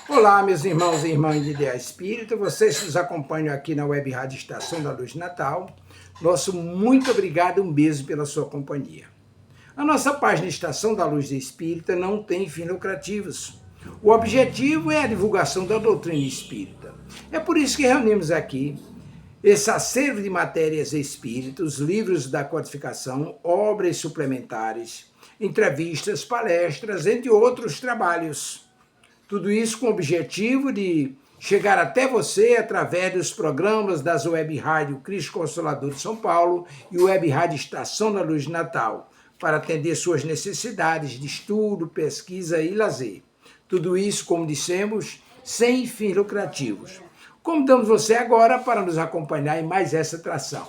Olá, meus irmãos e irmãs de Ideal Espírita, vocês que nos acompanham aqui na Web Rádio Estação da Luz de Natal, nosso muito obrigado e um beijo pela sua companhia. A nossa página Estação da Luz Espírita não tem fins lucrativos. O objetivo é a divulgação da doutrina espírita. É por isso que reunimos aqui esse acervo de matérias espíritas, livros da codificação, obras suplementares, entrevistas, palestras, entre outros trabalhos. Tudo isso com o objetivo de chegar até você através dos programas das Web Rádio Cristo Consolador de São Paulo e Web Rádio Estação da Luz de Natal, para atender suas necessidades de estudo, pesquisa e lazer. Tudo isso, como dissemos, sem fins lucrativos. Convidamos você agora para nos acompanhar em mais essa atração.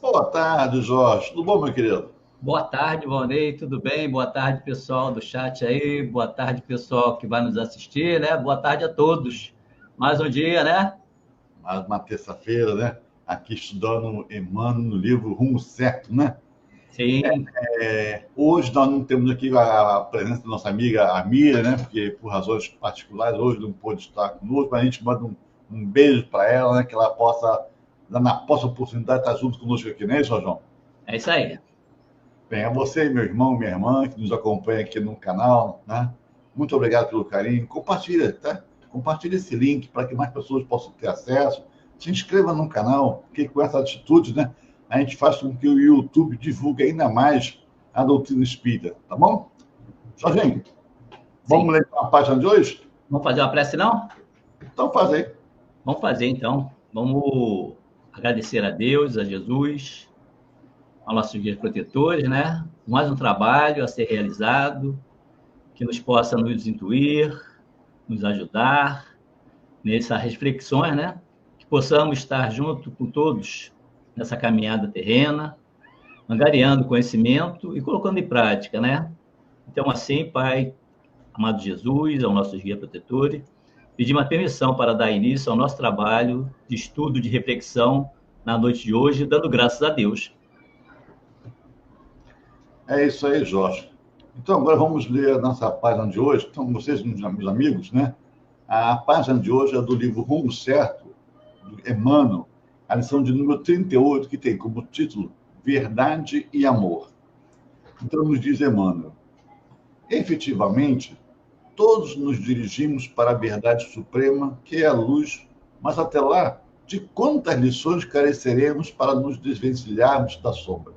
Boa tarde, Jorge. Tudo bom, meu querido? Boa tarde, Valnei. Tudo bem? Boa tarde, pessoal do chat aí. Boa tarde, pessoal que vai nos assistir, né? Boa tarde a todos. Mais um dia, né? Mais uma terça-feira, né? Aqui estudando Emmanuel no livro Rumo Certo, né? Sim. Hoje nós não temos aqui a presença da nossa amiga Amira, né? Porque por razões particulares hoje não pôde estar conosco, mas a gente manda um beijo para ela, né? Que ela possa, na próxima oportunidade, estar junto conosco aqui, né, João? É isso aí. Bem, a você, meu irmão, minha irmã, que nos acompanha aqui no canal, né? Muito obrigado pelo carinho. Compartilha, tá? Compartilha esse link para que mais pessoas possam ter acesso. Se inscreva no canal, porque com essa atitude, né? A gente faz com que o YouTube divulgue ainda mais a doutrina espírita, tá bom? Jorginho, vamos ler a página de hoje? Vamos fazer uma prece, não? Então faz aí. Vamos fazer, então. Vamos agradecer a Deus, a Jesus, aos nossos guias protetores, né? Mais um trabalho a ser realizado, que nos possa nos intuir, nos ajudar nessas reflexões, né? Que possamos estar junto com todos nessa caminhada terrena, angariando conhecimento e colocando em prática, né? Então, assim, Pai, amado Jesus, aos nossos guias protetores, pedimos a permissão para dar início ao nosso trabalho de estudo, de reflexão na noite de hoje, dando graças a Deus. É isso aí, Jorge. Então, agora vamos ler a nossa página de hoje. Então, vocês, meus amigos, né? A página de hoje é do livro Rumo Certo, do Emmanuel, a lição de número 38, que tem como título Verdade e Amor. Então, nos diz Emmanuel: efetivamente, todos nos dirigimos para a verdade suprema, que é a luz, mas até lá, de quantas lições careceremos para nos desvencilharmos da sombra?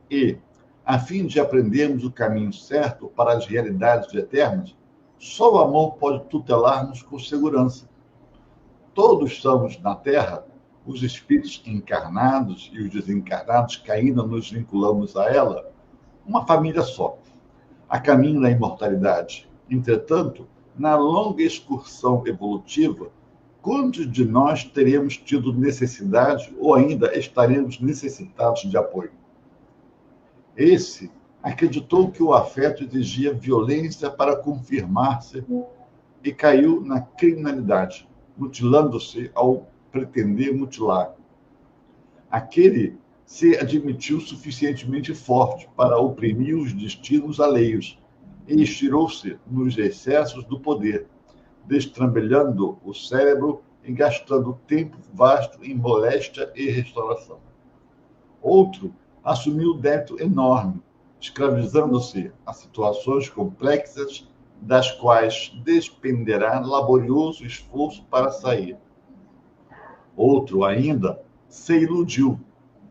E, a fim de aprendermos o caminho certo para as realidades eternas, só o amor pode tutelar-nos com segurança. Todos somos, na Terra, os espíritos encarnados e os desencarnados que ainda nos vinculamos a ela, uma família só, a caminho da imortalidade. Entretanto, na longa excursão evolutiva, quantos de nós teremos tido necessidade ou ainda estaremos necessitados de apoio? Esse acreditou que o afeto exigia violência para confirmar-se e caiu na criminalidade, mutilando-se ao pretender mutilar. Aquele se admitiu suficientemente forte para oprimir os destinos alheios e estirou-se nos excessos do poder, destrambelhando o cérebro e gastando tempo vasto em moléstia e restauração. Outro assumiu débito enorme, escravizando-se a situações complexas das quais despenderá laborioso esforço para sair. Outro ainda se iludiu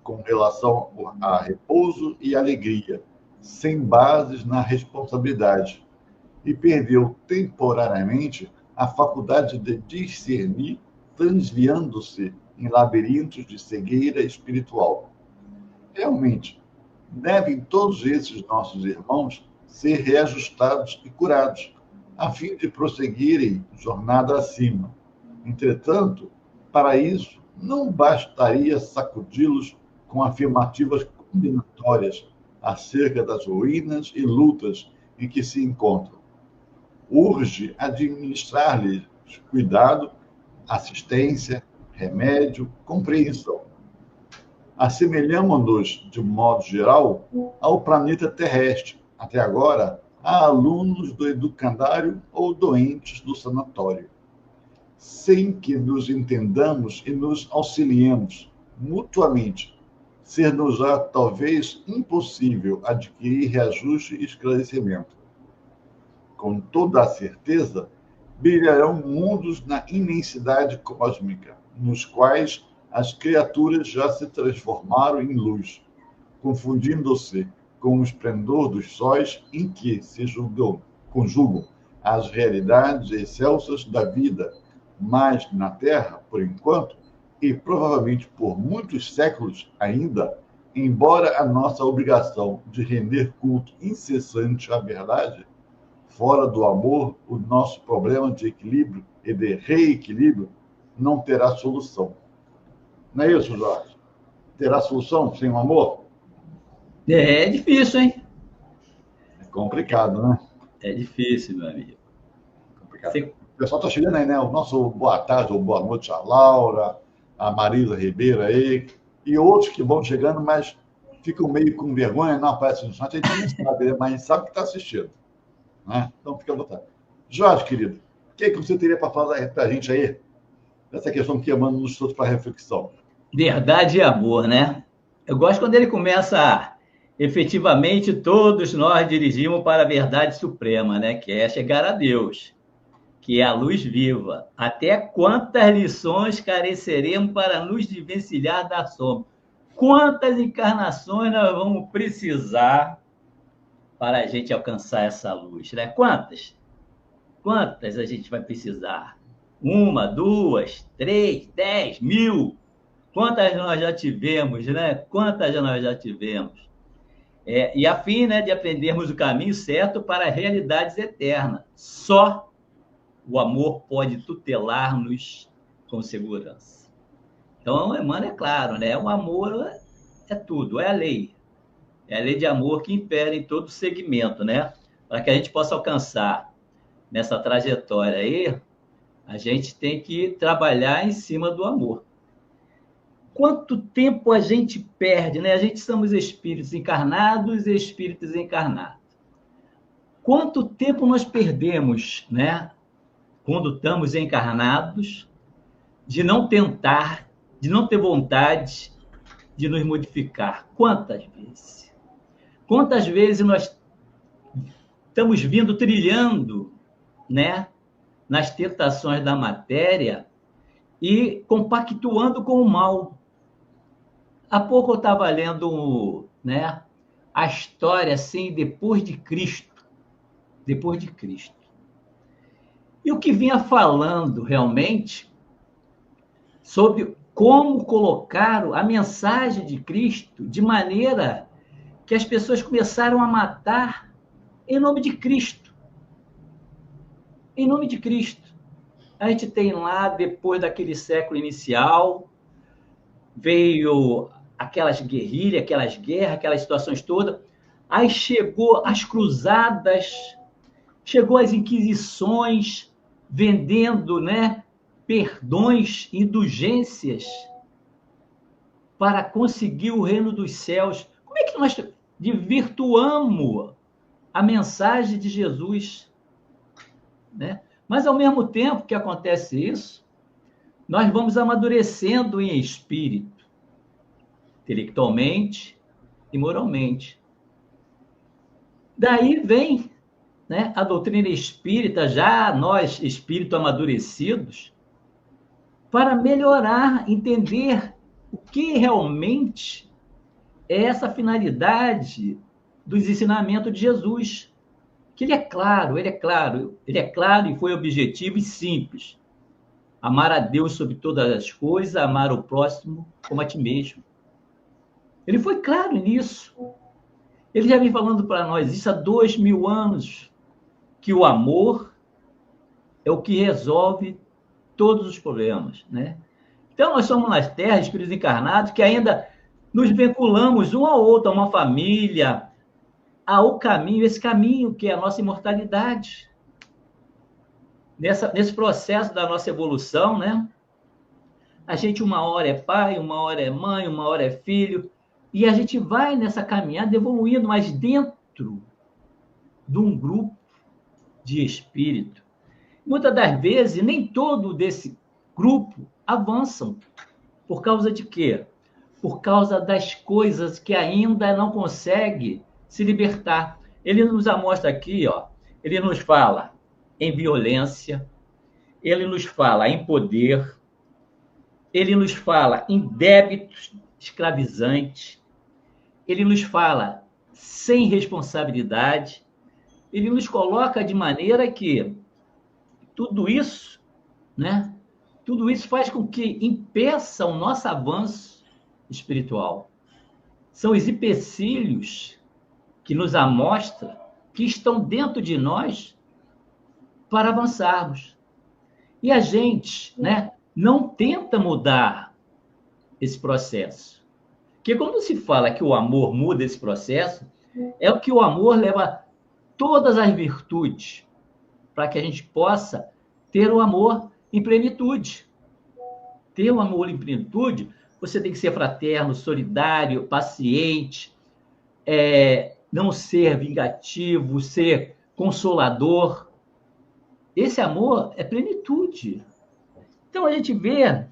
com relação a repouso e alegria, sem bases na responsabilidade, e perdeu temporariamente a faculdade de discernir, transviando-se em labirintos de cegueira espiritual. Realmente, devem todos esses nossos irmãos ser reajustados e curados, a fim de prosseguirem jornada acima. Entretanto, para isso, não bastaria sacudi-los com afirmativas condenatórias acerca das ruínas e lutas em que se encontram. Urge administrar-lhes cuidado, assistência, remédio, compreensão. Assemelhamos-nos, de modo geral, ao planeta terrestre. Até agora, há alunos do educandário ou doentes do sanatório. Sem que nos entendamos e nos auxiliemos mutuamente, ser-nos-á talvez impossível adquirir reajuste e esclarecimento. Com toda a certeza, brilharão mundos na imensidade cósmica, nos quais as criaturas já se transformaram em luz, confundindo-se com o esplendor dos sóis em que se conjugam as realidades excelsas da vida, mas na Terra, por enquanto, e provavelmente por muitos séculos ainda, embora a nossa obrigação de render culto incessante à verdade, fora do amor, o nosso problema de equilíbrio e de reequilíbrio não terá solução. Não é isso, Jorge? Terá solução sem o amor? É difícil, hein? É complicado, né? É difícil, meu amigo. Complicado. O pessoal está chegando aí, né? O nosso boa tarde ou boa noite a Laura, a Marisa Ribeiro aí, e outros que vão chegando, mas ficam meio com vergonha, não aparecem no chat, a gente não sabe, mas a gente sabe que está assistindo. Né? Então, fica à vontade. Jorge, querido, o que você teria para falar para a gente aí, dessa questão que Emmanuel nos trouxe para reflexão? Verdade e amor, né? Eu gosto quando ele começa, efetivamente, todos nós dirigimos para a verdade suprema, né? Que é chegar a Deus, que é a luz viva. Até quantas lições careceremos para nos desvencilhar da sombra? Quantas encarnações nós vamos precisar para a gente alcançar essa luz, né? Quantas? Quantas a gente vai precisar? 1, 2, 3, 10, 1000? Quantas nós já tivemos, né? Quantas nós já tivemos? E a fim, né, de aprendermos o caminho certo para realidades eternas. Só o amor pode tutelar-nos com segurança. Então, Emmanuel é claro, né? O amor é tudo, é a lei. É a lei de amor que impera em todo segmento, né? Para que a gente possa alcançar nessa trajetória aí, a gente tem que trabalhar em cima do amor. Quanto tempo a gente perde, né? A gente somos espíritos encarnados e espíritos encarnados. Quanto tempo nós perdemos, né? Quando estamos encarnados, de não tentar, de não ter vontade de nos modificar. Quantas vezes? Quantas vezes nós estamos vindo trilhando, né? Nas tentações da matéria e compactuando com o mal. Há pouco eu estava lendo, né, a história assim, depois de Cristo. Depois de Cristo. E o que vinha falando realmente sobre como colocar a mensagem de Cristo de maneira que as pessoas começaram a matar em nome de Cristo. Em nome de Cristo. A gente tem lá, depois daquele século inicial, veio aquelas guerrilhas, aquelas guerras, aquelas situações todas. Aí chegou as cruzadas, chegou as inquisições, vendendo, né, perdões, indulgências para conseguir o reino dos céus. Como é que nós desvirtuamos a mensagem de Jesus, né? Mas, ao mesmo tempo que acontece isso, nós vamos amadurecendo em espírito. intelectualmente e moralmente. Daí vem, né, a doutrina espírita, já nós, espíritos amadurecidos, para melhorar, entender o que realmente é essa finalidade dos ensinamentos de Jesus. Que ele é claro, ele é claro, ele é claro e foi objetivo e simples. Amar a Deus sobre todas as coisas, amar o próximo como a ti mesmo. Ele foi claro nisso. Ele já vem falando para nós isso há 2000 anos, que o amor é o que resolve todos os problemas, né? Então, nós somos nas terras, espíritos encarnados, que ainda nos vinculamos um ao outro, a uma família, ao caminho, esse caminho que é a nossa imortalidade. Nesse processo da nossa evolução, né? A gente uma hora é pai, uma hora é mãe, uma hora é filho, e a gente vai nessa caminhada evoluindo, mas dentro de um grupo de espírito. Muitas das vezes, nem todo desse grupo avançam. Por causa de quê? Por causa das coisas que ainda não consegue se libertar. Ele nos mostra aqui, ó, ele nos fala em violência, ele nos fala em poder, ele nos fala em débitos escravizantes, ele nos fala sem responsabilidade, ele nos coloca de maneira que tudo isso, né? Tudo isso faz com que impeça o nosso avanço espiritual. São os empecilhos que nos amostra que estão dentro de nós para avançarmos. E a gente, né, não tenta mudar esse processo. Porque quando se fala que o amor muda esse processo, é o que o amor leva todas as virtudes para que a gente possa ter o amor em plenitude. Ter o amor em plenitude, você tem que ser fraterno, solidário, paciente, não ser vingativo, ser consolador. Esse amor é plenitude. Então, a gente vê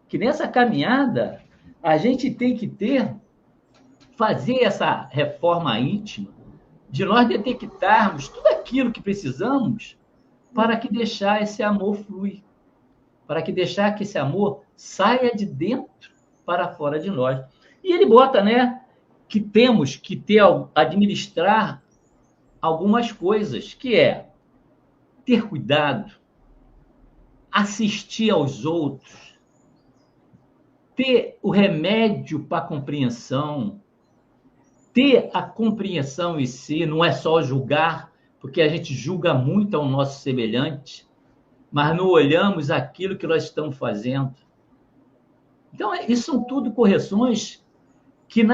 que nessa caminhada, a gente tem que fazer essa reforma íntima, de nós detectarmos tudo aquilo que precisamos para que deixar esse amor fluir, para que deixar que esse amor saia de dentro para fora de nós. E ele bota, né, que temos que administrar algumas coisas, que é ter cuidado, assistir aos outros, ter o remédio para a compreensão, ter a compreensão em si, não é só julgar, porque a gente julga muito ao nosso semelhante, mas não olhamos aquilo que nós estamos fazendo. Então, isso são tudo correções que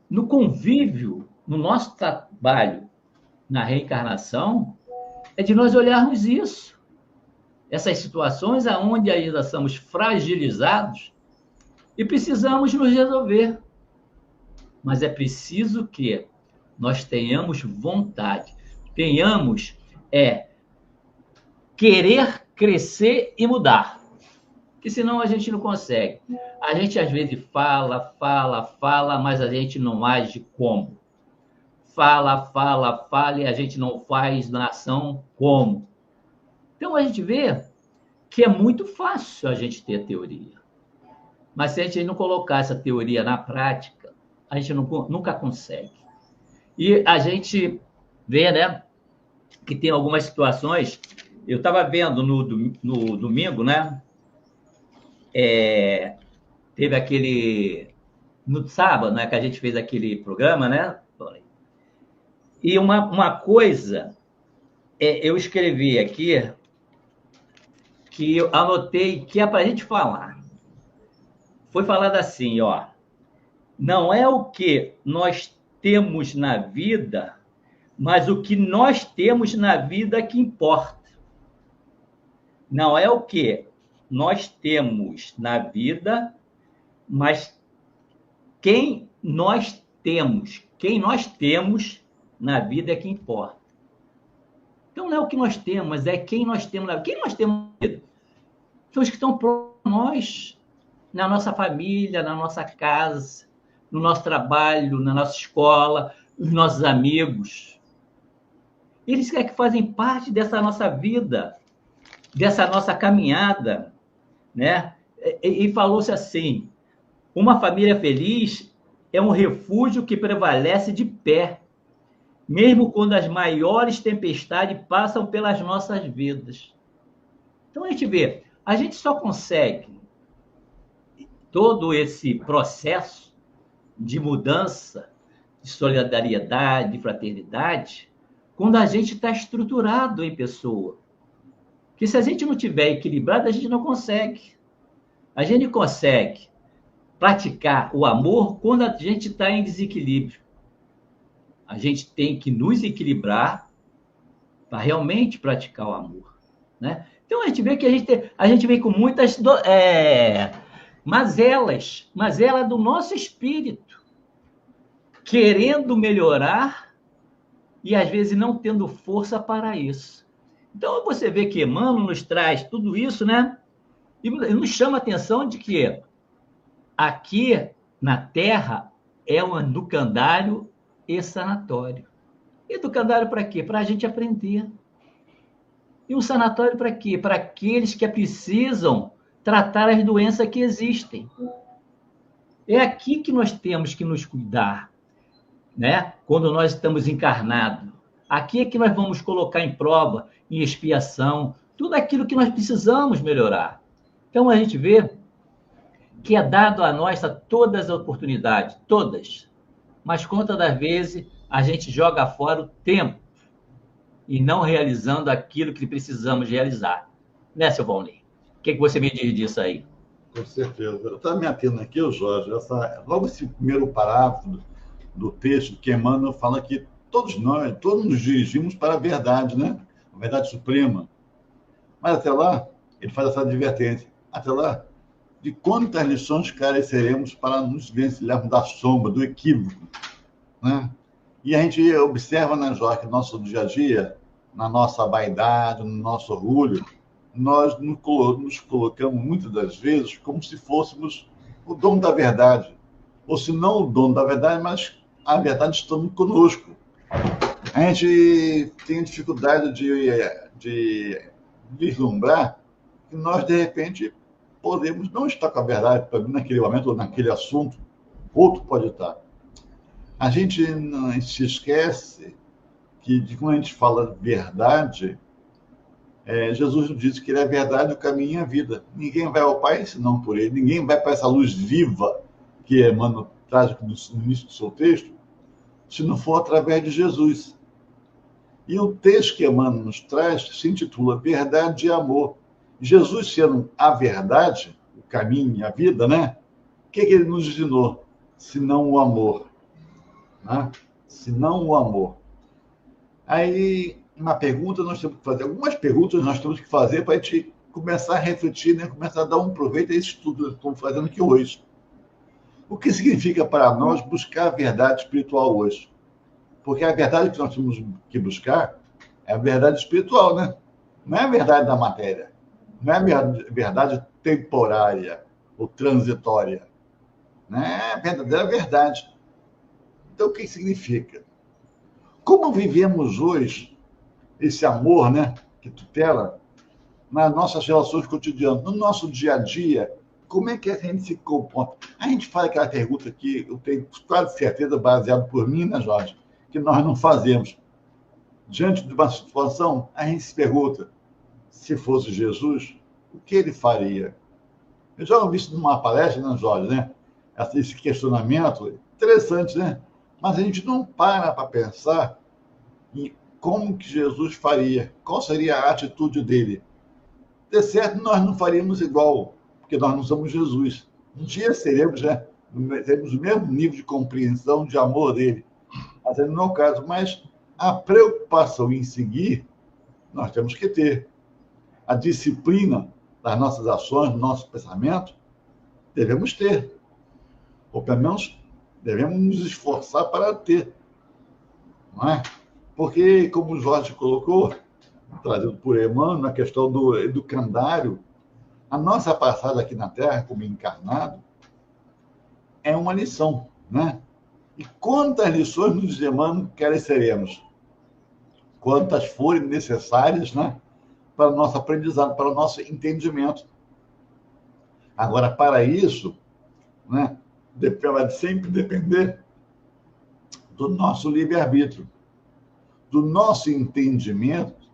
no convívio, no nosso trabalho, na reencarnação, é de nós olharmos isso. Essas situações onde ainda somos fragilizados e precisamos nos resolver. Mas é preciso que nós tenhamos vontade, tenhamos querer crescer e mudar, porque senão a gente não consegue. A gente às vezes fala, mas a gente não age como. Fala e a gente não faz na ação como. Então a gente vê que é muito fácil a gente ter teoria, mas se a gente não colocar essa teoria na prática, a gente nunca consegue. E a gente vê, né, que tem algumas situações. Eu estava vendo no domingo, né? Teve aquele... No sábado, né, que a gente fez aquele programa, né? E uma coisa, eu escrevi aqui, que eu anotei que é para a gente falar. Foi falado assim, ó. Não é o que nós temos na vida, mas o que nós temos na vida que importa. Não é o que nós temos na vida, mas quem nós temos na vida é que importa. Então não é o que nós temos, mas é quem nós temos na vida. Quem nós temos na vida? São os que estão próximos a nós, na nossa família, na nossa casa. no nosso trabalho, na nossa escola, os nossos amigos. Eles é que fazem parte dessa nossa vida, dessa nossa caminhada, né? E falou-se assim: uma família feliz é um refúgio que prevalece de pé, mesmo quando as maiores tempestades passam pelas nossas vidas. Então a gente vê, a gente só consegue todo esse processo de mudança, de solidariedade, de fraternidade, quando a gente está estruturado em pessoa. Porque se a gente não tiver equilibrado, a gente não consegue. A gente consegue praticar o amor quando a gente está em desequilíbrio. A gente tem que nos equilibrar para realmente praticar o amor, né? Então a gente vê que a gente vem com muitas mazelas do nosso espírito, querendo melhorar e às vezes não tendo força para isso. Então você vê que Emmanuel nos traz tudo isso, né? E nos chama a atenção de que aqui na Terra é um educandário e sanatório. Educandário para quê? Para a gente aprender. E um sanatório para quê? Para aqueles que precisam tratar as doenças que existem. É aqui que nós temos que nos cuidar, né? Quando nós estamos encarnados. Aqui é que nós vamos colocar em prova, em expiação, tudo aquilo que nós precisamos melhorar. Então a gente vê que é dado a nós todas as oportunidades, todas. Mas quantas das vezes a gente joga fora o tempo e não realizando aquilo que precisamos realizar. Né, seu Valnei? O que você me diz disso aí? Com certeza. Eu estava me atendo aqui, Jorge, logo esse primeiro parágrafo do texto que Emmanuel fala que todos nos dirigimos para a verdade, né? A verdade suprema. Mas até lá, ele faz essa advertência. Até lá, de quantas lições careceremos para nos vencilharmos da sombra, do equívoco, né? E a gente observa, né, Jorge, no nosso dia a dia, na nossa vaidade, no nosso orgulho, nós nos colocamos muitas das vezes como se fôssemos o dono da verdade. Ou se não o dono da verdade, mas a verdade estando conosco. A gente tem dificuldade de vislumbrar que nós, de repente, podemos não estar com a verdade naquele momento ou naquele assunto, outro pode estar. A gente se esquece que quando a gente fala verdade, Jesus nos disse que ele é a verdade, o caminho e a vida. Ninguém vai ao Pai senão por ele. Ninguém vai para essa luz viva que Emmanuel traz no início do seu texto, se não for através de Jesus. E o texto que Emmanuel nos traz se intitula Verdade e Amor. Jesus sendo a verdade, o caminho e a vida, né? O que ele nos ensinou? Senão o amor. Né? Senão o amor. Aí, uma pergunta nós temos que fazer, algumas perguntas nós temos que fazer para a gente começar a refletir, né? Começar a dar um proveito a esse estudo que estamos fazendo aqui hoje. O que significa para nós buscar a verdade espiritual hoje? Porque a verdade que nós temos que buscar é a verdade espiritual, né? Não é a verdade da matéria. Não é a verdade temporária ou transitória. Não é a verdadeira verdade. Então, o que significa? Como vivemos hoje esse amor, né, que tutela nas nossas relações cotidianas, no nosso dia a dia, como é que a gente se comporta? A gente faz aquela pergunta que eu tenho quase certeza, baseado por mim, né, Jorge, que nós não fazemos. Diante de uma situação, a gente se pergunta, se fosse Jesus, o que ele faria? Eu já ouvi isso numa palestra, né, Jorge, né? Esse questionamento, interessante, né? Mas a gente não para pensar em como que Jesus faria, qual seria a atitude dele. De certo, nós não faríamos igual, porque nós não somos Jesus. Um dia seremos, né? Teremos o mesmo nível de compreensão, de amor dele. Mas não é o caso. Mas a preocupação em seguir, nós temos que ter. A disciplina das nossas ações, do nosso pensamento, devemos ter. Ou pelo menos devemos nos esforçar para ter. Não é? Porque, como o Jorge colocou, trazido por Emmanuel, na questão do educandário, a nossa passada aqui na Terra, como encarnado, é uma lição. né? E quantas lições nos demandam careceremos? Quantas forem necessárias, né? Para o nosso aprendizado, para o nosso entendimento. Agora, para isso, né? Vai sempre depender do nosso livre-arbítrio, do nosso entendimento,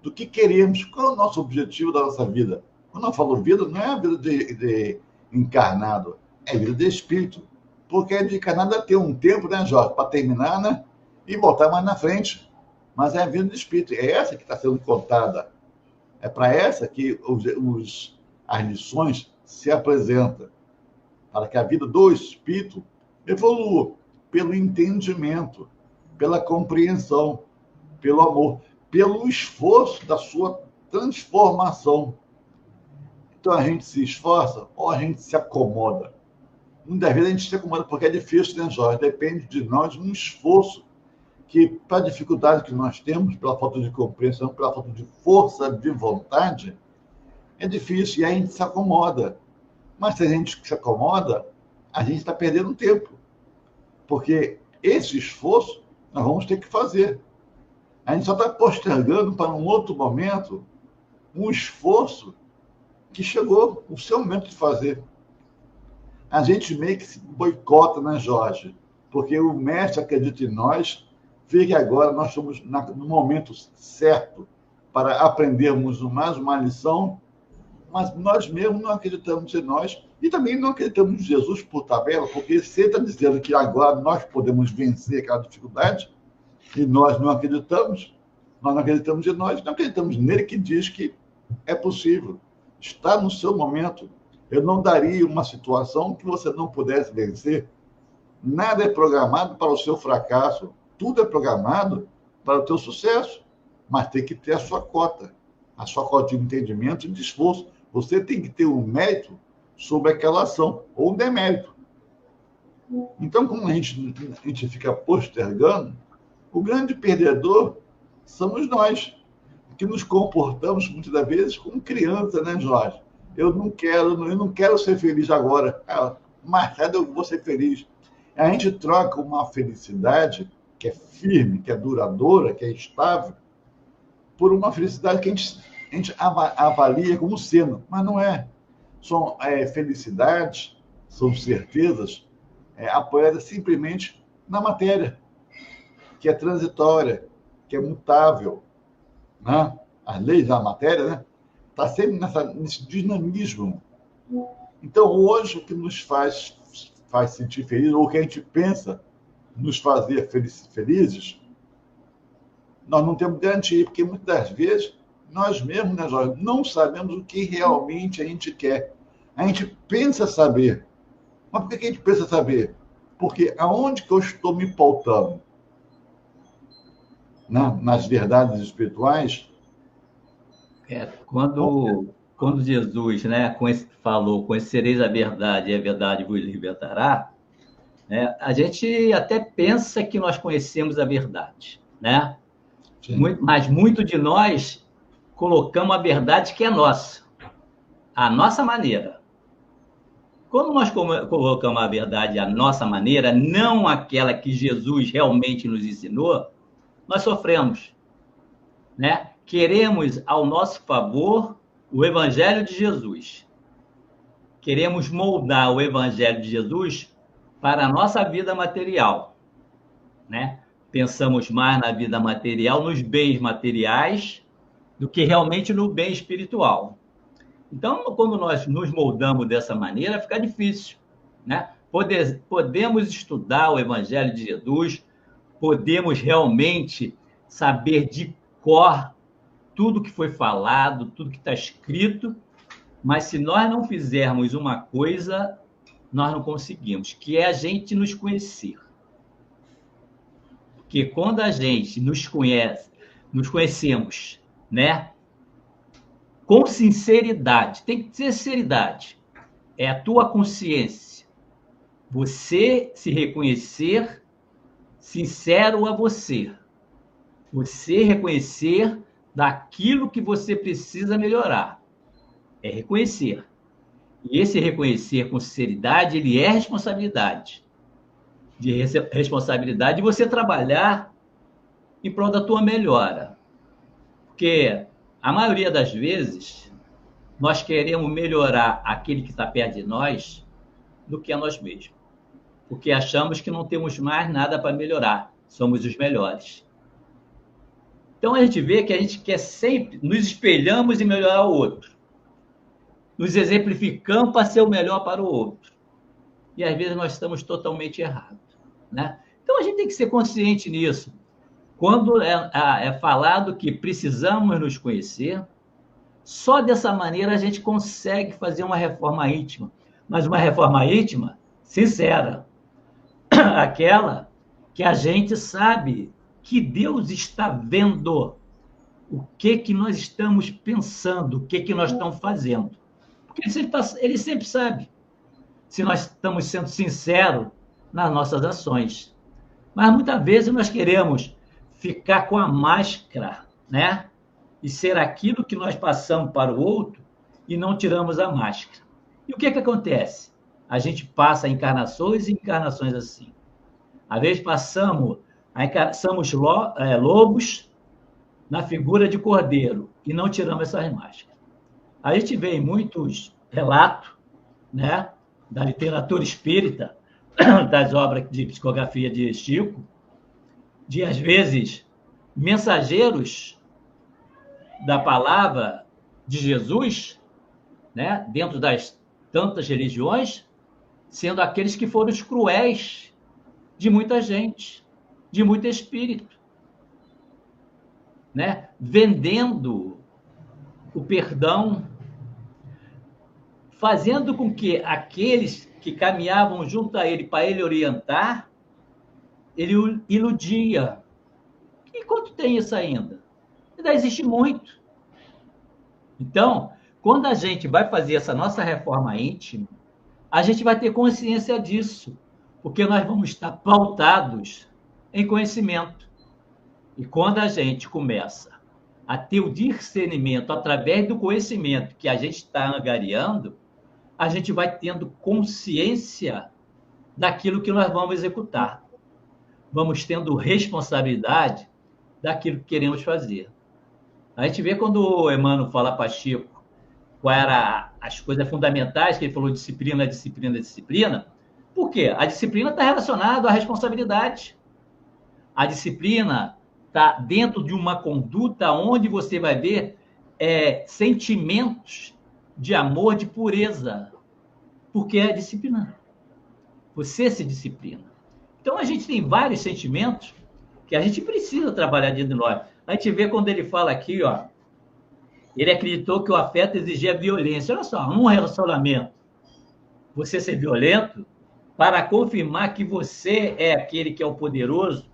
do que queremos, qual é o nosso objetivo da nossa vida. Quando eu falo vida, não é a vida de encarnado, é a vida de espírito. Porque a de encarnado é ter um tempo, né, Jorge, para terminar, né, e voltar mais na frente. Mas é a vida de espírito, é essa que está sendo contada. É para essa que as lições se apresentam, para que a vida do espírito evolua pelo entendimento, pela compreensão, pelo amor, pelo esforço da sua transformação. Então a gente se esforça ou a gente se acomoda. Muitas vezes a gente se acomoda porque é difícil, né, Jorge? Depende de nós, um esforço que, para a dificuldade que nós temos, pela falta de compreensão, pela falta de força de vontade, é difícil e aí a gente se acomoda. Mas se a gente se acomoda, a gente está perdendo tempo. Porque esse esforço nós vamos ter que fazer. A gente só está postergando para um outro momento um esforço que chegou o seu momento de fazer. A gente meio que se boicota, né, Jorge? Porque o mestre acredita em nós, vê que agora nós estamos no momento certo para aprendermos mais uma lição, mas nós mesmos não acreditamos em nós e também não acreditamos em Jesus por tabela, porque se ele está dizendo que agora nós podemos vencer aquela dificuldade e nós não acreditamos em nós, não acreditamos nele que diz que é possível. Está no seu momento. Eu não daria uma situação que você não pudesse vencer. Nada é programado para o seu fracasso. Tudo é programado para o teu sucesso. Mas tem que ter a sua cota de entendimento e de esforço. Você tem que ter um mérito sobre aquela ação, ou um demérito. Então, como a gente fica postergando, o grande perdedor somos nós, que nos comportamos muitas das vezes como criança, né, Jorge? Eu não quero ser feliz agora. Mais tarde eu vou ser feliz. A gente troca uma felicidade que é firme, que é duradoura, que é estável, por uma felicidade que a gente avalia como sendo, mas não é. São felicidades, são certezas apoiadas simplesmente na matéria, que é transitória, que é mutável, né? As leis da matéria, né? Está sempre nesse dinamismo. Então, hoje, o que nos faz sentir felizes, ou o que a gente pensa nos fazer felizes, nós não temos garantia, porque muitas das vezes nós mesmos, né, Jorge, não sabemos o que realmente a gente quer. A gente pensa saber. Mas por que a gente pensa saber? Porque aonde que eu estou me pautando? Nas verdades espirituais. Quando Jesus, né, falou, conhecereis a verdade e a verdade vos libertará, né, a gente até pensa que nós conhecemos a verdade, né? Mas muito de nós colocamos a verdade que é nossa, a nossa maneira. Quando nós colocamos a verdade à nossa maneira, não aquela que Jesus realmente nos ensinou, nós sofremos, né? Queremos ao nosso favor o Evangelho de Jesus. Queremos moldar o Evangelho de Jesus para a nossa vida material, né? Pensamos mais na vida material, nos bens materiais, do que realmente no bem espiritual. Então, quando nós nos moldamos dessa maneira, fica difícil, né? Podemos estudar o Evangelho de Jesus, podemos realmente saber de cor tudo que foi falado, tudo que está escrito, mas se nós não fizermos uma coisa, nós não conseguimos, que é a gente nos conhecer. Porque quando a gente nos conhecemos, né, com sinceridade, tem que ter sinceridade, é a tua consciência, você se reconhecer sincero a você reconhecer daquilo que você precisa melhorar, é reconhecer. E esse reconhecer com sinceridade, ele é responsabilidade. de responsabilidade de você trabalhar em prol da tua melhora. Porque a maioria das vezes nós queremos melhorar aquele que está perto de nós do que a nós mesmos. Porque achamos que não temos mais nada para melhorar, somos os melhores. Então a gente vê que a gente quer sempre, nos espelhamos em melhorar o outro. Nos exemplificamos para ser o melhor para o outro. E às vezes nós estamos totalmente errados, né? Então a gente tem que ser consciente nisso. Quando é falado que precisamos nos conhecer, só dessa maneira a gente consegue fazer uma reforma íntima. Mas uma reforma íntima sincera. Aquela que a gente sabe que Deus está vendo o que nós estamos pensando, o que nós estamos fazendo. Porque ele sempre sabe se nós estamos sendo sinceros nas nossas ações. Mas muitas vezes nós queremos ficar com a máscara, né? E ser aquilo que nós passamos para o outro e não tiramos a máscara. E o que acontece? A gente passa encarnações e encarnações assim. Às vezes somos lobos na figura de cordeiro e não tiramos essas máscaras. A gente vê em muitos relatos, né, da literatura espírita, das obras de psicografia de Chico, de, às vezes, mensageiros da palavra de Jesus, né, dentro das tantas religiões, sendo aqueles que foram os cruéis de muita gente, de muito espírito, né, vendendo o perdão, fazendo com que aqueles que caminhavam junto a ele para ele orientar, ele o iludia. E quanto tem isso ainda? Ainda existe muito. Então, quando a gente vai fazer essa nossa reforma íntima, a gente vai ter consciência disso, porque nós vamos estar pautados em conhecimento. E quando a gente começa a ter o discernimento através do conhecimento que a gente está angariando, a gente vai tendo consciência daquilo que nós vamos executar. Vamos tendo responsabilidade daquilo que queremos fazer. A gente vê quando o Emmanuel fala para Chico quais eram as coisas fundamentais, que ele falou disciplina, disciplina, disciplina. Por quê? A disciplina está relacionada à responsabilidade. A disciplina está dentro de uma conduta onde você vai ver sentimentos de amor, de pureza, porque é disciplina. Você se disciplina. Então, a gente tem vários sentimentos que a gente precisa trabalhar dentro de nós. A gente vê quando ele fala aqui, ó, ele acreditou que o afeto exigia violência. Olha só, num relacionamento, você ser violento para confirmar que você é aquele que é o poderoso,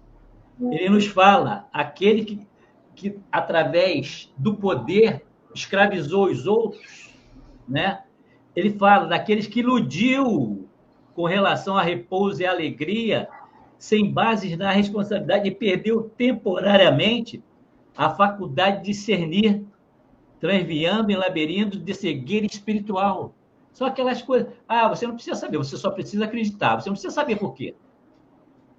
ele nos fala, aquele que através do poder escravizou os outros, né? Ele fala daqueles que iludiu com relação a repouso e alegria, sem bases na responsabilidade, e perdeu temporariamente a faculdade de discernir, transviando em labirintos de cegueira espiritual. São aquelas coisas. Você não precisa saber, você só precisa acreditar. Você não precisa saber por quê.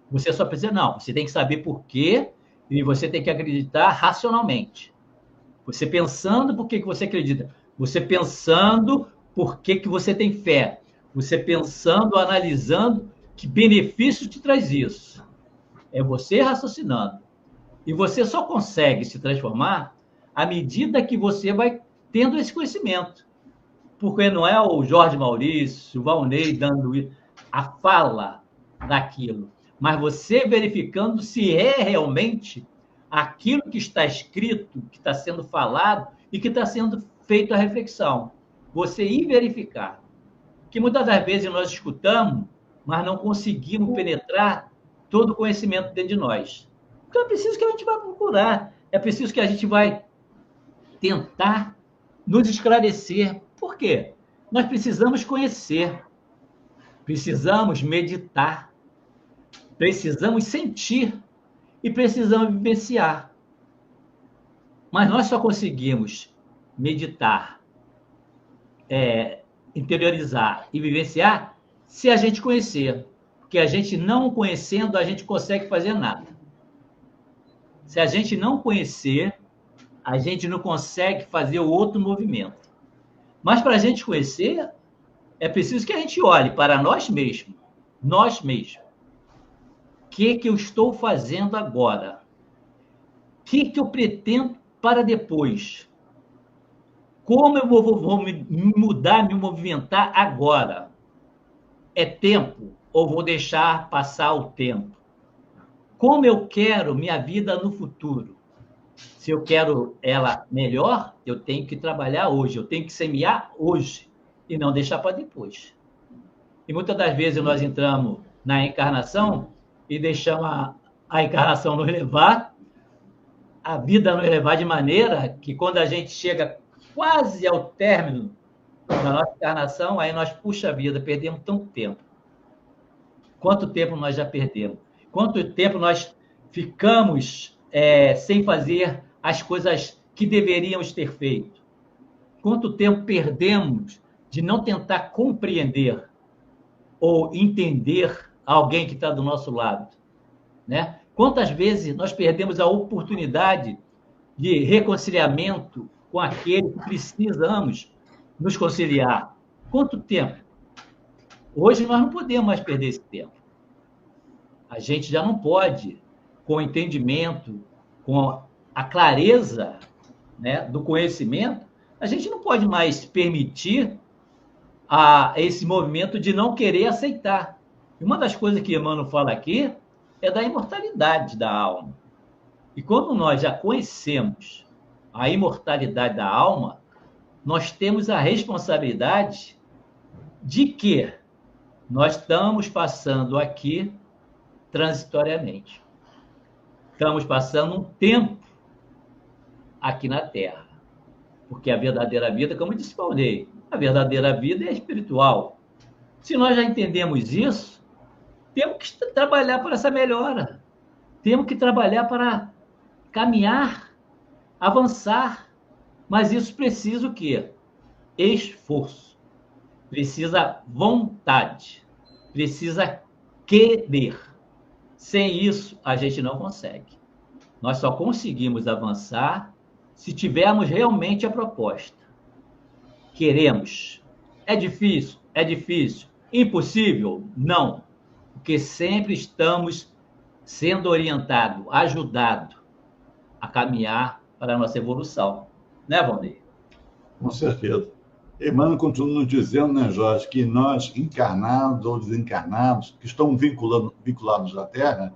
Você só precisa, não. Você tem que saber por quê e você tem que acreditar racionalmente. Você pensando por que você acredita. Você pensando por que você tem fé. Você pensando, analisando que benefício te traz isso. É você raciocinando. E você só consegue se transformar à medida que você vai tendo esse conhecimento. Porque não é o Jorge Maurício, o Valnei dando a fala daquilo, mas você verificando se é realmente aquilo que está escrito, que está sendo falado e que está sendo feito a reflexão. Você ir verificar. Que muitas das vezes nós escutamos, mas não conseguimos penetrar todo o conhecimento dentro de nós. Então é preciso que a gente vá procurar, é preciso que a gente vai tentar nos esclarecer. Por quê? Nós precisamos conhecer, precisamos meditar, precisamos sentir e precisamos vivenciar. Mas nós só conseguimos meditar, interiorizar e vivenciar se a gente conhecer. Porque a gente não conhecendo, a gente consegue fazer nada. Se a gente não conhecer, a gente não consegue fazer o outro movimento. Mas para a gente conhecer, é preciso que a gente olhe para nós mesmos. Nós mesmos. O que eu estou fazendo agora? O que eu pretendo para depois? Como eu vou me mudar, me movimentar agora? É tempo ou vou deixar passar o tempo? Como eu quero minha vida no futuro? Se eu quero ela melhor, eu tenho que trabalhar hoje, eu tenho que semear hoje e não deixar para depois. E muitas das vezes nós entramos na encarnação e deixamos a encarnação nos levar, a vida nos levar de maneira que quando a gente chega quase ao término da nossa encarnação, aí nós, puxa vida, perdemos tanto tempo. Quanto tempo nós já perdemos? Quanto tempo nós ficamos sem fazer as coisas que deveríamos ter feito? Quanto tempo perdemos de não tentar compreender ou entender alguém que está do nosso lado, né? Quantas vezes nós perdemos a oportunidade de reconciliamento com aquele que precisamos nos conciliar? Quanto tempo? Hoje nós não podemos mais perder esse tempo. A gente já não pode, com o entendimento, com a clareza, né, do conhecimento, a gente não pode mais permitir esse movimento de não querer aceitar. E uma das coisas que Emmanuel fala aqui é da imortalidade da alma. E quando nós já conhecemos a imortalidade da alma, nós temos a responsabilidade de que nós estamos passando aqui transitoriamente. Estamos passando um tempo aqui na Terra. Porque a verdadeira vida, como eu disse para o Ney, a verdadeira vida é espiritual. Se nós já entendemos isso, temos que trabalhar para essa melhora. Temos que trabalhar para caminhar, avançar. Mas isso precisa o quê? Esforço. Precisa vontade. Precisa querer. Sem isso, a gente não consegue. Nós só conseguimos avançar se tivermos realmente a proposta. Queremos. É difícil? É difícil. Impossível? Não. Porque sempre estamos sendo orientados, ajudados a caminhar para a nossa evolução. Né, Valdir? Com certeza. Emmanuel continua nos dizendo, né, Jorge, que nós, encarnados ou desencarnados, que estamos vinculados à Terra,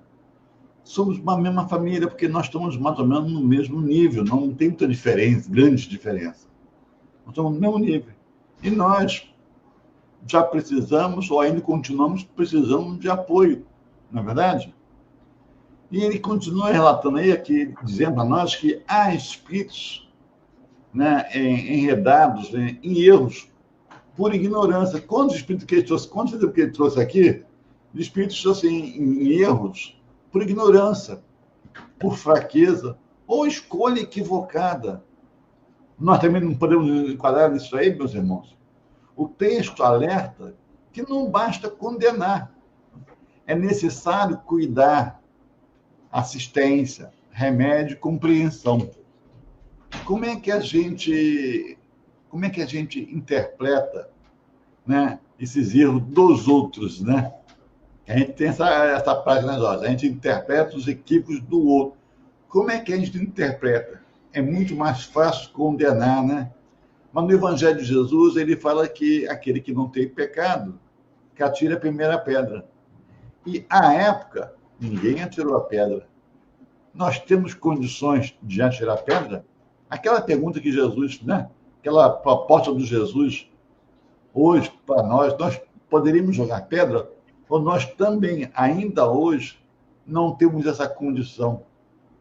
somos uma mesma família, porque nós estamos mais ou menos no mesmo nível, não tem muita diferença, grande diferença. Nós estamos no mesmo nível. E nós já precisamos, ou ainda continuamos precisando de apoio, não é verdade? E ele continua relatando aí, aqui, dizendo a nós que há espíritos, né, enredados em erros por ignorância. Quantos espíritos que ele trouxe? Quantos que ele trouxe aqui? De espíritos assim, em erros por ignorância, por fraqueza ou escolha equivocada. Nós também não podemos enquadrar nisso aí, meus irmãos. O texto alerta que não basta condenar. É necessário cuidar, assistência, remédio, compreensão. Como é que a gente interpreta, né, esses erros dos outros, né? A gente tem essa prática, né, Jorge? A gente interpreta os equívocos do outro. Como é que a gente interpreta? É muito mais fácil condenar, né? Mas no Evangelho de Jesus, ele fala que aquele que não tem pecado, que atire a primeira pedra. E, à época, ninguém atirou a pedra. Nós temos condições de atirar a pedra? Aquela pergunta que Jesus, né? Aquela proposta de Jesus, hoje, para nós poderíamos jogar pedra? Ou nós também, ainda hoje, não temos essa condição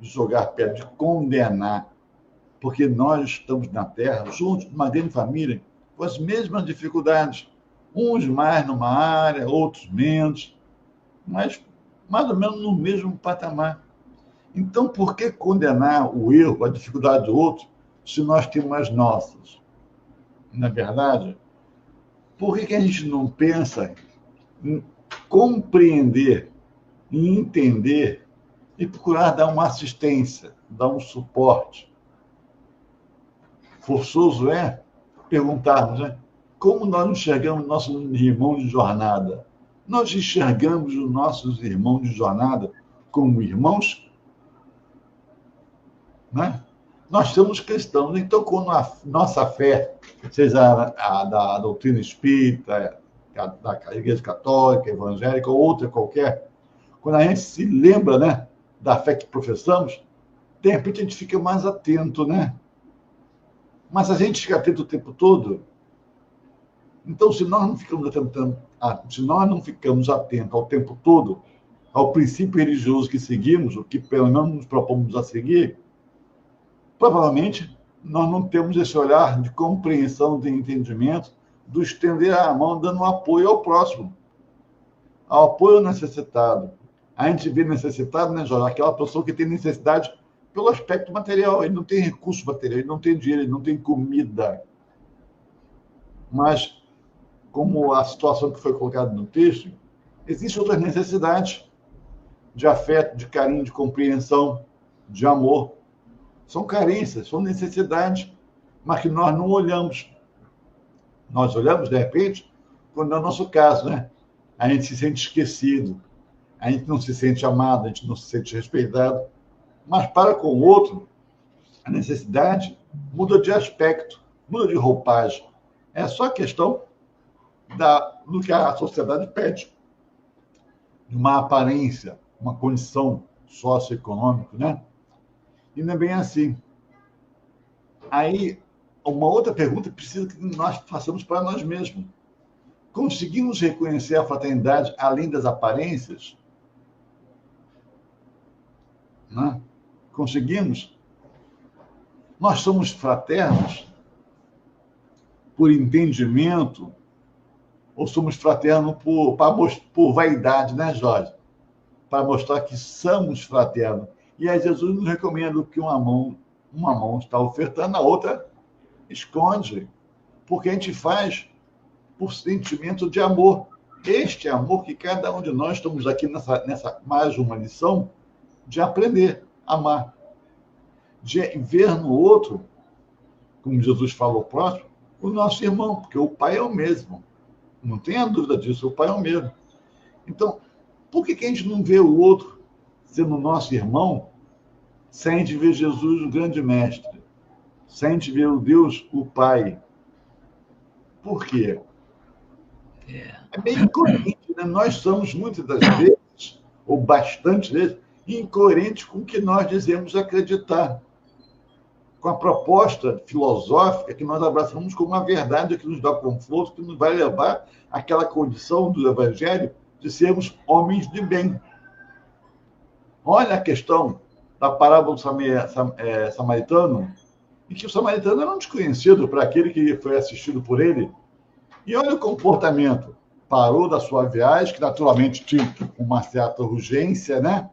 de jogar pedra, de condenar? Porque nós estamos na Terra, juntos, numa grande família, com as mesmas dificuldades. Uns mais numa área, outros menos, mas mais ou menos no mesmo patamar. Então, por que condenar o erro, a dificuldade do outro, se nós temos as nossas? Na verdade, por que a gente não pensa compreender e entender e procurar dar uma assistência, dar um suporte. Forçoso é perguntarmos, né? Como nós enxergamos nossos irmãos de jornada? Nós enxergamos os nossos irmãos de jornada como irmãos? Né? Nós somos cristãos, então quando a nossa fé, seja a da doutrina espírita, da Igreja Católica, evangélica ou outra qualquer, quando a gente se lembra, né, da fé que professamos, de repente a gente fica mais atento, né? Mas a gente fica atento o tempo todo. Então, se nós não ficamos atentos ao tempo todo ao princípio religioso que seguimos, o que pelo menos nos propomos a seguir, provavelmente nós não temos esse olhar de compreensão, de entendimento, do estender a mão dando apoio ao próximo, ao apoio ao necessitado. A gente vê necessitado, né, Jorge? Aquela pessoa que tem necessidade pelo aspecto material. Ele não tem recurso material, ele não tem dinheiro, ele não tem comida. Mas, como a situação que foi colocada no texto, existem outras necessidades de afeto, de carinho, de compreensão, de amor. São carências, são necessidades, mas que nós não olhamos. Nós olhamos, de repente, quando é o nosso caso, né? A gente se sente esquecido, a gente não se sente amado, a gente não se sente respeitado. Mas para com o outro, a necessidade muda de aspecto, muda de roupagem. É só questão do que a sociedade pede, de uma aparência, uma condição socioeconômica, né? E não é bem assim. Aí, uma outra pergunta precisa que nós façamos para nós mesmos. Conseguimos reconhecer a fraternidade além das aparências? Né? Conseguimos? Nós somos fraternos por entendimento ou somos fraternos por vaidade, né, Jorge? Para mostrar que somos fraternos. E aí Jesus nos recomenda que uma mão está ofertando, a outra esconde. Porque a gente faz por sentimento de amor. Este amor que cada um de nós estamos aqui nessa mais uma lição de aprender a amar. De ver no outro, como Jesus falou próximo, o nosso irmão, porque o Pai é o mesmo. Não tenha dúvida disso, o Pai é o mesmo. Então, por que a gente não vê o outro sendo nosso irmão sem a gente ver Jesus, o grande mestre? Sem a gente ver o Deus, o Pai? Por quê? É meio incoerente, né? Nós somos, muitas das vezes, ou bastante vezes, incoerentes com o que nós dizemos acreditar. Com a proposta filosófica que nós abraçamos como uma verdade que nos dá conforto, que nos vai levar àquela condição do Evangelho de sermos homens de bem. Olha a questão da parábola do samaritano, em que o samaritano era um desconhecido para aquele que foi assistido por ele. E olha o comportamento. Parou da sua viagem, que naturalmente tinha uma certa urgência, né?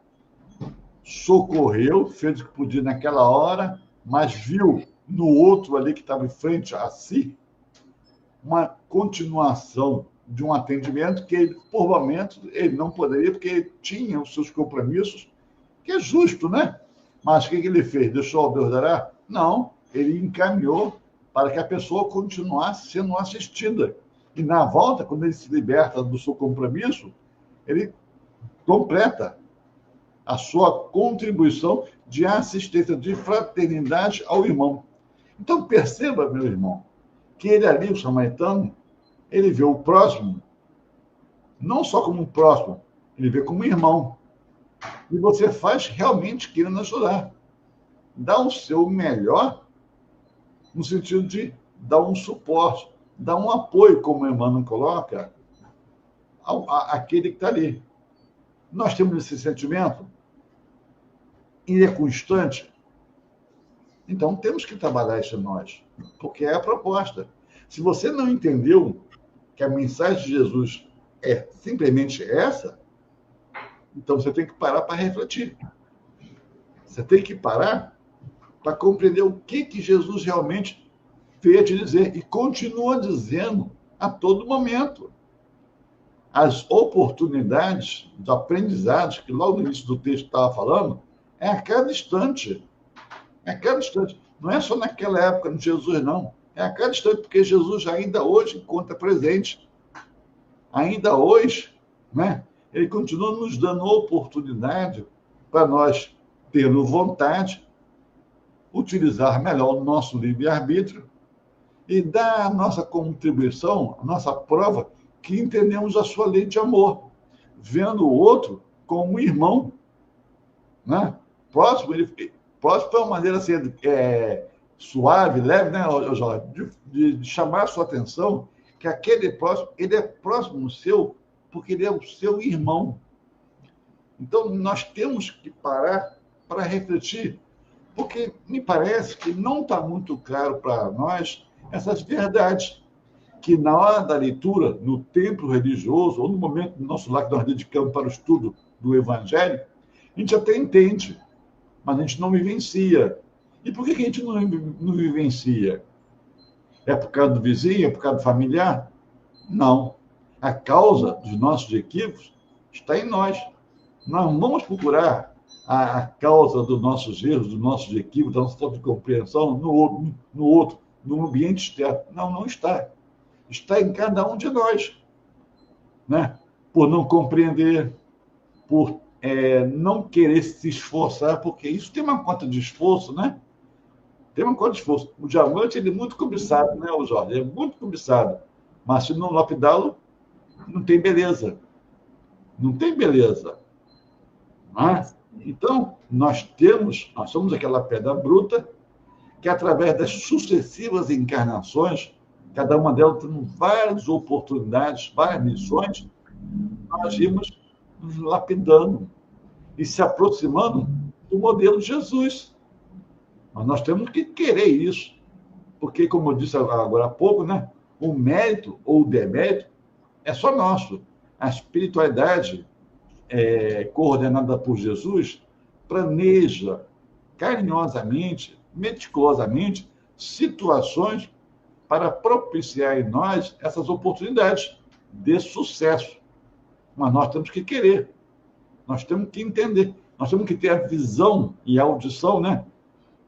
Socorreu, fez o que podia naquela hora, mas viu no outro ali que estava em frente a si uma continuação de um atendimento que ele, por momentos, ele não poderia, porque ele tinha os seus compromissos, que é justo, né? Mas o que ele fez? Deixou a Deus dará? Não, ele encaminhou para que a pessoa continuasse sendo assistida. E na volta, quando ele se liberta do seu compromisso, ele completa a sua contribuição de assistência, de fraternidade ao irmão. Então, perceba, meu irmão, que ele ali, o samaritano, ele vê o próximo, não só como um próximo, ele vê como um irmão. E você faz realmente querendo ajudar. Dá o seu melhor, no sentido de dar um suporte, dar um apoio, como o Emmanuel coloca, àquele que está ali. Nós temos esse sentimento, ele é constante, então temos que trabalhar isso em nós, porque é a proposta. Se você não entendeu que a mensagem de Jesus é simplesmente essa, então você tem que parar para refletir. Você tem que parar para compreender o que Jesus realmente veio te dizer e continua dizendo a todo momento. as oportunidades, os aprendizados, que logo no início do texto estava falando, é a cada instante. É a cada instante. Não é só naquela época de Jesus, não. É a cada instante, porque Jesus ainda hoje encontra presente. Ainda hoje, né? Ele continua nos dando oportunidade para nós termos vontade, utilizar melhor o nosso livre-arbítrio e dar a nossa contribuição, a nossa prova, que entendemos a sua lei de amor, vendo o outro como um irmão, né? Próximo, próximo é uma maneira assim, suave, leve, né, Jorge, de chamar a sua atenção que aquele próximo, ele é próximo seu, porque ele é o seu irmão. Então, nós temos que parar para refletir, porque me parece que não está muito claro para nós essas verdades, que na hora da leitura, no templo religioso, ou no momento do nosso lar que nós dedicamos para o estudo do Evangelho, a gente até entende, mas a gente não vivencia. E por que a gente não vivencia? É por causa do vizinho? É por causa do familiar? Não. A causa dos nossos equívocos está em nós. Nós vamos procurar a causa dos nossos erros, dos nossos equívocos, da nossa falta de compreensão no outro, no ambiente externo. Não, não está. Está em cada um de nós, né? Por não compreender, por não querer se esforçar, porque isso tem uma conta de esforço, né? Tem uma conta de esforço. O diamante, ele é muito cobiçado, né, o Jorge? Ele é muito cobiçado. Mas se não lapidá-lo, não tem beleza. Não tem beleza. Né? Então, nós somos aquela pedra bruta que, através das sucessivas encarnações, cada uma delas tendo várias oportunidades, várias missões, nós íamos nos lapidando e se aproximando do modelo de Jesus. Mas nós temos que querer isso, porque, como eu disse agora há pouco, né, o mérito ou o demérito é só nosso. A espiritualidade coordenada por Jesus planeja carinhosamente, meticulosamente, situações para propiciar em nós essas oportunidades de sucesso. Mas nós temos que querer, nós temos que entender, nós temos que ter a visão e a audição, né,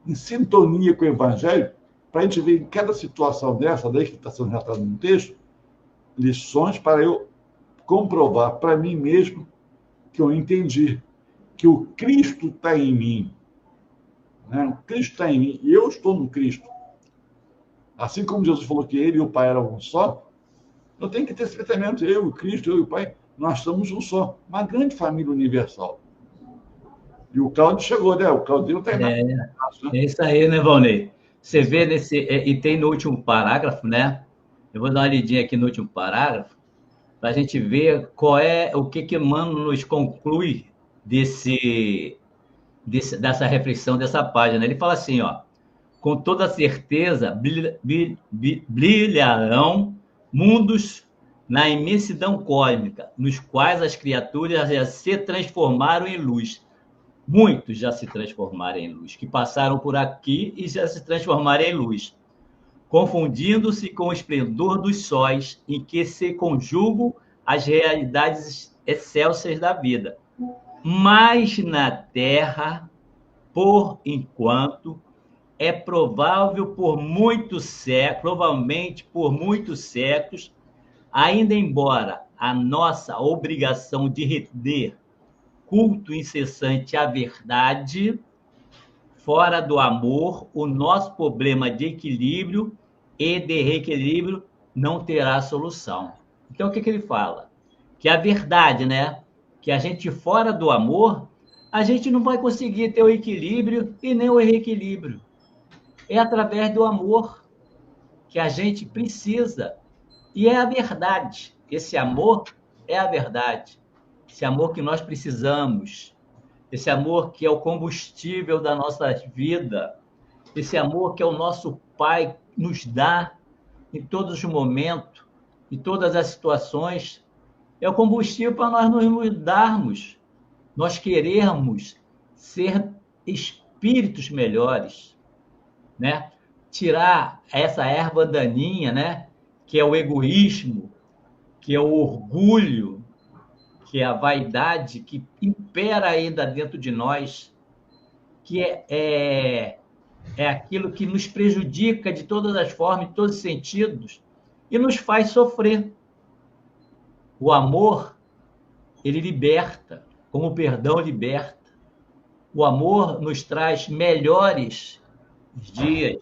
em sintonia com o Evangelho, para a gente ver em cada situação dessa, daí que está sendo relatado no texto, lições para eu comprovar para mim mesmo que eu entendi que o Cristo está em mim. Né? O Cristo está em mim e eu estou no Cristo. Assim como Jesus falou que ele e o Pai eram um só, eu tenho que ter esse pensamento, eu, o Cristo, eu e o Pai, nós somos um só, uma grande família universal. E o Cláudio chegou, né? O Claudinho está aí. É isso aí, né, Valnei? Você vê nesse... E tem no último parágrafo, né? Eu vou dar uma lidinha aqui no último parágrafo, para a gente ver o que Emmanuel nos conclui dessa reflexão, dessa página. Ele fala assim, ó, com toda certeza brilharão mundos na imensidão cósmica, nos quais as criaturas já se transformaram em luz. Muitos já se transformaram em luz, que passaram por aqui e já se transformaram em luz, confundindo-se com o esplendor dos sóis em que se conjugam as realidades excelsas da vida. Mas na Terra, por enquanto, é provavelmente por muitos séculos, ainda embora a nossa obrigação de render culto incessante à verdade, fora do amor, o nosso problema de equilíbrio e de reequilíbrio não terá solução. Então, o que ele fala? Que a verdade, né? Que a gente fora do amor, a gente não vai conseguir ter o equilíbrio e nem o reequilíbrio. É através do amor que a gente precisa. E é a verdade. Esse amor é a verdade. Esse amor que nós precisamos. Esse amor que é o combustível da nossa vida. Esse amor que é o nosso Pai nos dá em todos os momentos, em todas as situações. É o combustível para nós nos mudarmos. Nós querermos ser espíritos melhores, né? Tirar essa erva daninha, né? Que é o egoísmo, que é o orgulho, que é a vaidade que impera ainda dentro de nós, que é aquilo que nos prejudica de todas as formas, de todos os sentidos, e nos faz sofrer. O amor, ele liberta, como o perdão liberta. O amor nos traz melhores dias.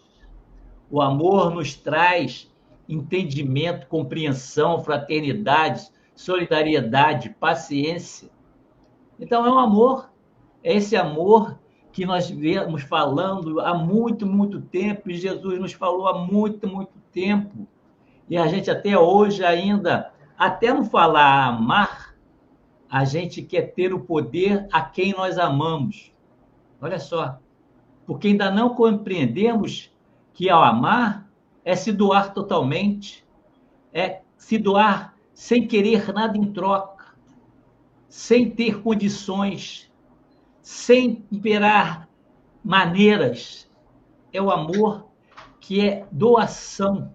O amor nos traz entendimento, compreensão, fraternidade, solidariedade, paciência. Então, é um amor, é esse amor que nós viemos falando há muito, muito tempo, e Jesus nos falou há muito, muito tempo. E a gente até hoje ainda, até não falar amar, a gente quer ter o poder a quem nós amamos. Olha só, porque ainda não compreendemos que ao amar é se doar totalmente, é se doar sem querer nada em troca, sem ter condições, sem imperar maneiras. É o amor que é doação,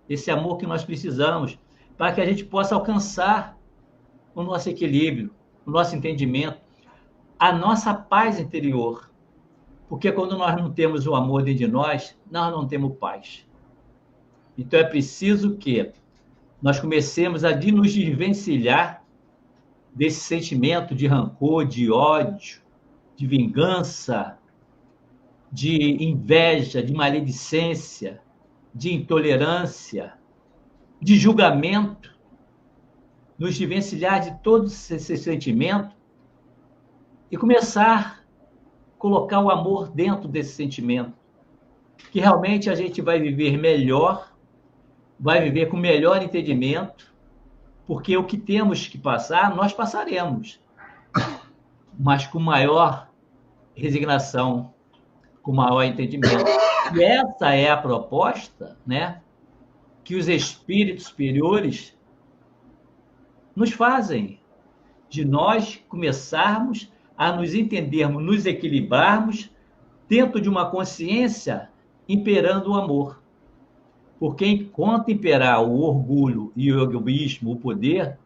esse amor que nós precisamos para que a gente possa alcançar o nosso equilíbrio, o nosso entendimento, a nossa paz interior. Porque quando nós não temos o amor dentro de nós, nós não temos paz. Então é preciso que nós comecemos a nos desvencilhar desse sentimento de rancor, de ódio, de vingança, de inveja, de maledicência, de intolerância, de julgamento, nos desvencilhar de todo esse sentimento e começar a colocar o amor dentro desse sentimento, que realmente a gente vai viver melhor, vai viver com melhor entendimento, porque o que temos que passar, nós passaremos, mas com maior resignação, com maior entendimento. E essa é a proposta, né, que os espíritos superiores nos fazem, de nós começarmos a nos entendermos, nos equilibrarmos dentro de uma consciência imperando o amor. Porque enquanto imperar o orgulho e o egoísmo, o poder,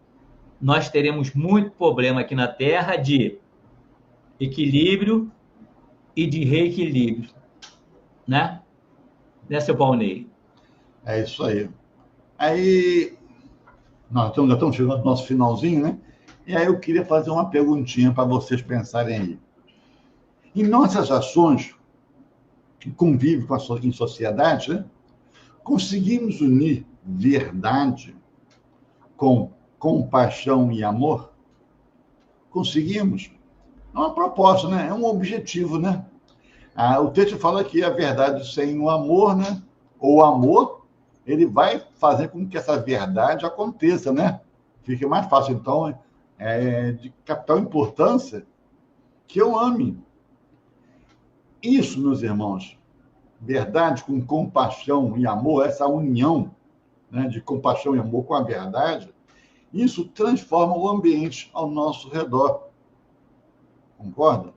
nós teremos muito problema aqui na Terra de equilíbrio e de reequilíbrio, né? Né, seu Paunei? É isso aí. Aí, nós já estamos chegando no nosso finalzinho, né? E aí eu queria fazer uma perguntinha para vocês pensarem aí. Em nossas ações, que convivem em sociedade, né? Conseguimos unir verdade com compaixão e amor? Conseguimos? É uma proposta, né? É um objetivo, né? O texto fala que a verdade sem o amor, né? Ou o amor, ele vai fazer com que essa verdade aconteça, né? Fique mais fácil, então, de capital importância, que eu ame. Isso, meus irmãos, verdade com compaixão e amor, essa união, né, de compaixão e amor com a verdade, isso transforma o ambiente ao nosso redor. Concorda?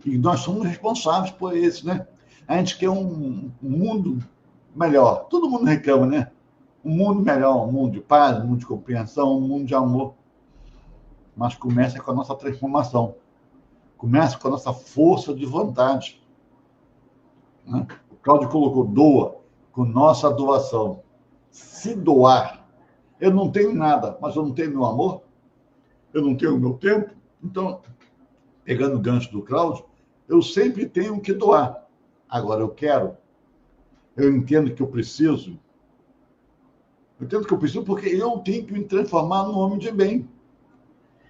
E nós somos responsáveis por isso, né? A gente quer um mundo melhor. Todo mundo reclama, né? Um mundo melhor, um mundo de paz, um mundo de compreensão, um mundo de amor. Mas começa com a nossa transformação. Começa com a nossa força de vontade. Né? O Cláudio colocou, doa, com nossa doação. Se doar. Eu não tenho nada, mas eu não tenho meu amor. Eu não tenho meu tempo. Então, pegando o gancho do Cláudio, eu sempre tenho que doar. Agora, eu quero. Eu entendo que eu preciso. Eu entendo que eu preciso porque eu tenho que me transformar num homem de bem.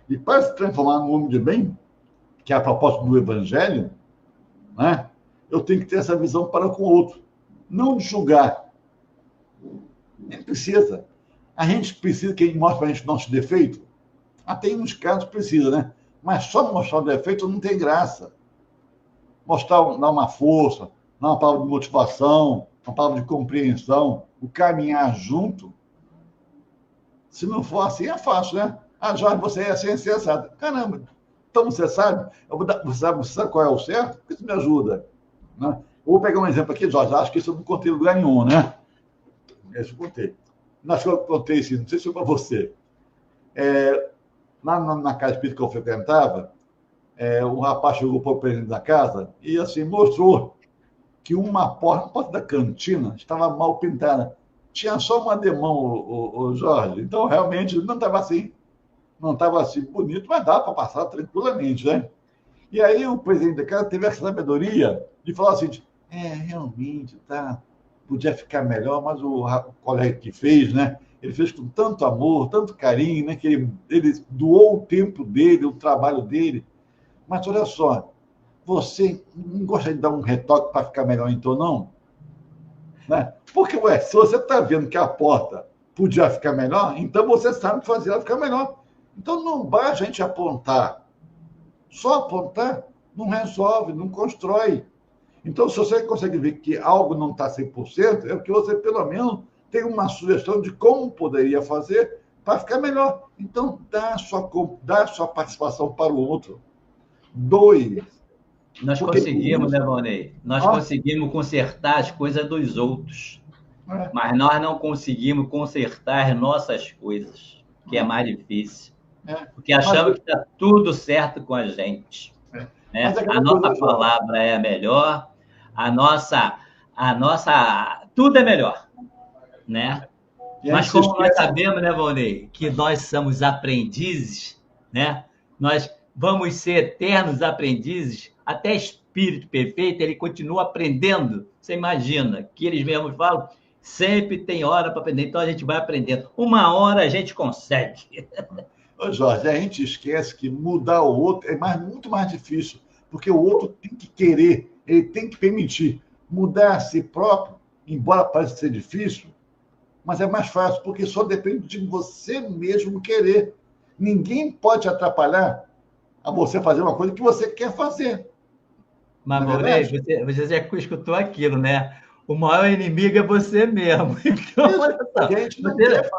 E para se transformar num homem de bem, que é a proposta do Evangelho, né, eu tenho que ter essa visão para com o outro. Não de julgar. Nem precisa. A gente precisa que ele mostre para a gente nosso defeito. Até em uns casos precisa, né? Mas só mostrar o defeito não tem graça. Mostrar, dar uma força, dar uma palavra de motivação, uma palavra de compreensão, o caminhar junto. Se não for assim, é fácil, né? Jorge, você é assim, sabe? Caramba, então você sabe? Você sabe qual é o certo? Isso me ajuda. Né? Eu vou pegar um exemplo aqui, Jorge, acho que isso eu não contei em lugar nenhum, né? Esse eu contei. Acho que eu contei isso, não sei se foi para você. Lá na casa espírita que eu frequentava, um rapaz chegou para o presidente da casa e assim mostrou que uma porta da cantina estava mal pintada. Tinha só uma demão, o Jorge. Então, realmente, não estava assim. Não estava assim bonito, mas dava para passar tranquilamente, né? E aí o presidente da casa teve a sabedoria de falar assim, realmente, tá, podia ficar melhor, mas o colega que fez, né? Ele fez com tanto amor, tanto carinho, né? Que ele doou o tempo dele, o trabalho dele. Mas olha só, você não gosta de dar um retoque para ficar melhor, então não? Né? Porque, se você está vendo que a porta podia ficar melhor, então você sabe fazer ela ficar melhor. Então não basta a gente apontar. Só apontar não resolve, não constrói. Então, se você consegue ver que algo não está 100%, é porque você, pelo menos, tem uma sugestão de como poderia fazer para ficar melhor. Então, dá a sua participação para o outro. Doe. Nós conseguimos, né, Valnei? Nós conseguimos consertar as coisas dos outros. Mas nós não conseguimos consertar as nossas coisas, que é mais difícil. Porque achamos que está tudo certo com a gente. Né? A nossa palavra é a melhor, tudo é melhor. Né? Mas como nós sabemos, né, Valnei, que nós somos aprendizes, né? Nós vamos ser eternos aprendizes, até espírito perfeito, ele continua aprendendo. Você imagina que eles mesmos falam, sempre tem hora para aprender, então a gente vai aprendendo. Uma hora a gente consegue. Ô Jorge, a gente esquece que mudar o outro é muito mais difícil, porque o outro tem que querer, ele tem que permitir. Mudar a si próprio, embora pareça ser difícil, mas é mais fácil, porque só depende de você mesmo querer. Ninguém pode atrapalhar a você fazer uma coisa que você quer fazer. Mas, Valnei, você já escutou aquilo, né? O maior inimigo é você mesmo. Então,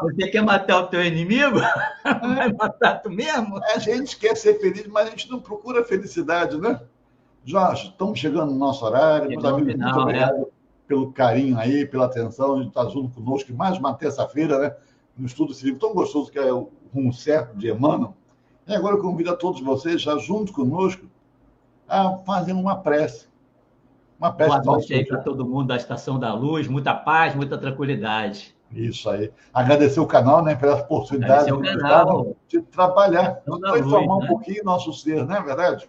você quer matar o teu inimigo? Vai matar tu mesmo? A gente quer ser feliz, mas a gente não procura felicidade, né? Jorge, estamos chegando no nosso horário. Meus amigos, muito obrigado pelo carinho aí, pela atenção de estar junto conosco. Mais uma terça-feira, né? No estudo civil tão gostoso que é o Rumo Certo de Emmanuel. E agora eu convido a todos vocês, já junto conosco, a fazer uma prece. Boa noite aí para todo mundo da Estação da Luz, muita paz, muita tranquilidade. Isso aí. Agradecer o canal, né, pela oportunidade de trabalhar, transformar um pouquinho nosso ser, não é verdade?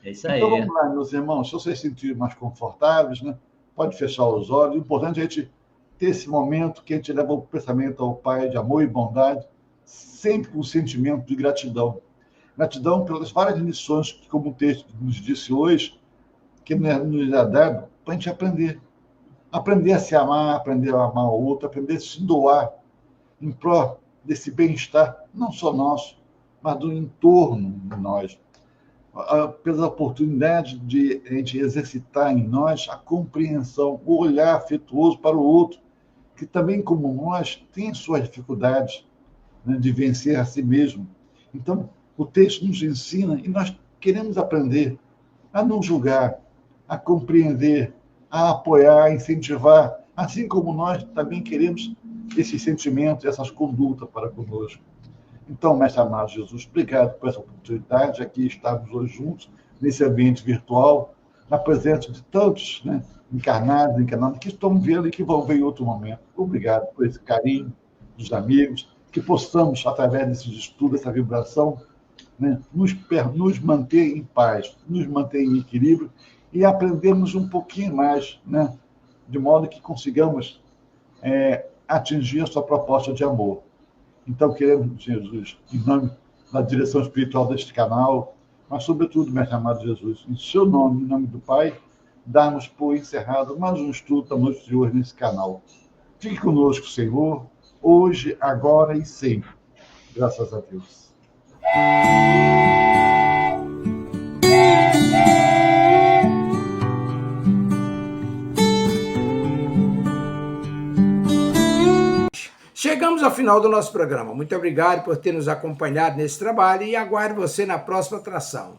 É isso aí. Então vamos lá, meus irmãos, se vocês se sentirem mais confortáveis, né, pode fechar os olhos. O importante é a gente ter esse momento que a gente leva o pensamento ao Pai de amor e bondade, sempre com o sentimento de gratidão. Gratidão pelas várias lições que, como o texto nos disse hoje, que nos é dado para a gente aprender. Aprender a se amar, aprender a amar o outro, aprender a se doar em prol desse bem-estar, não só nosso, mas do entorno de nós. Pela oportunidade de a gente exercitar em nós a compreensão, o olhar afetuoso para o outro, que também, como nós, tem suas dificuldades, né, de vencer a si mesmo. Então, o texto nos ensina e nós queremos aprender a não julgar, a compreender, a apoiar, a incentivar, assim como nós também queremos esses sentimentos, essas condutas para conosco. Então, mestre amado Jesus, obrigado por essa oportunidade, aqui estarmos hoje juntos, nesse ambiente virtual, na presença de tantos, né, encarnados, encarnados, que estão vendo e que vão ver em outro momento. Obrigado por esse carinho dos amigos, que possamos, através desses estudos, essa vibração, né, nos manter em paz, nos manter em equilíbrio e aprendermos um pouquinho mais, né, de modo que consigamos atingir a sua proposta de amor. Então, queremos, Jesus, em nome da direção espiritual deste canal, mas, sobretudo, mestre amado Jesus, em seu nome, em nome do Pai, darmos por encerrado mais um estudo da noite de hoje nesse canal. Fique conosco, Senhor, hoje, agora e sempre. Graças a Deus. Chegamos ao final do nosso programa. Muito obrigado por ter nos acompanhado nesse trabalho e aguardo você na próxima atração.